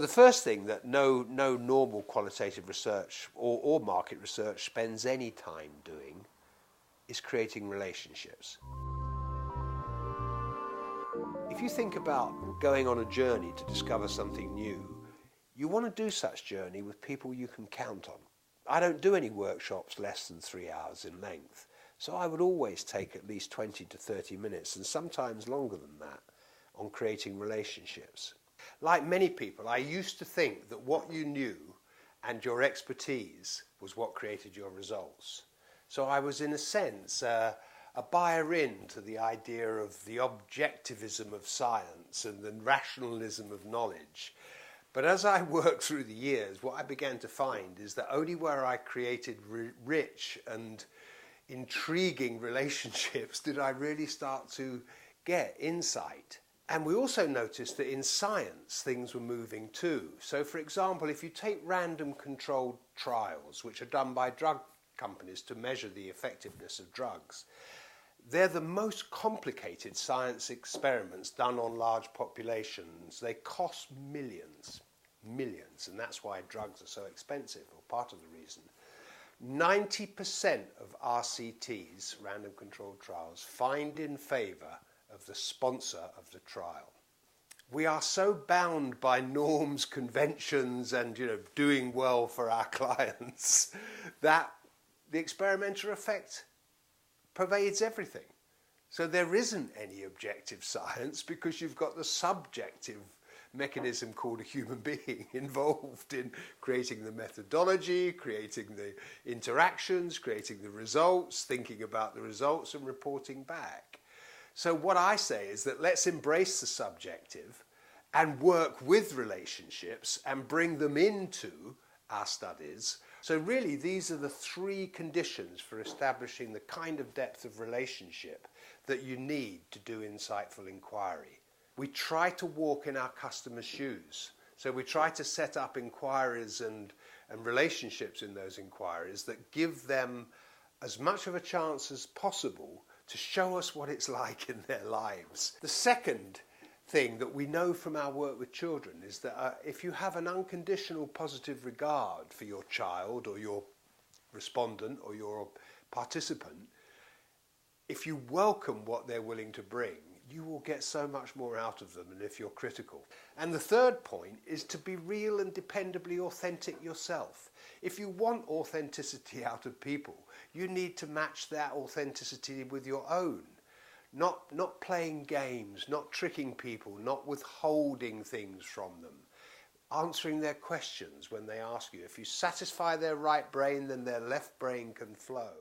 The first thing that no normal qualitative research or market research spends any time doing is creating relationships. If you think about going on a journey to discover something new, you want to do such journey with people you can count on. I don't do any workshops less than 3 hours in length, so I would always take at least 20 to 30 minutes, and sometimes longer than that, on creating relationships. Like many people, I used to think that what you knew and your expertise was what created your results. So I was, in a sense, a buyer into the idea of the objectivism of science and the rationalism of knowledge. But as I worked through the years, what I began to find is that only where I created rich and intriguing relationships did I really start to get insight. And we also noticed that in science things were moving too. So for example, if you take random controlled trials, which are done by drug companies to measure the effectiveness of drugs, they're the most complicated science experiments done on large populations. They cost millions, and that's why drugs are so expensive, or part of the reason. 90% of RCTs, random controlled trials, find in favour of the sponsor of the trial. We are so bound by norms, conventions, and doing well for our clients that the experimental effect pervades everything. So there isn't any objective science because you've got the subjective mechanism called a human being involved in creating the methodology, creating the interactions, creating the results, thinking about the results and reporting back. So what I say is that let's embrace the subjective and work with relationships and bring them into our studies. So really these are the three conditions for establishing the kind of depth of relationship that you need to do insightful inquiry. We try to walk in our customers' shoes. So we try to set up inquiries and relationships in those inquiries that give them as much of a chance as possible to show us what it's like in their lives. The second thing that we know from our work with children is that if you have an unconditional positive regard for your child or your respondent or your participant, if you welcome what they're willing to bring, you will get so much more out of them than if you're critical. And the third point is to be real and dependably authentic yourself. If you want authenticity out of people, you need to match that authenticity with your own. Not playing games, not tricking people, not withholding things from them. Answering their questions when they ask you. If you satisfy their right brain, then their left brain can flow.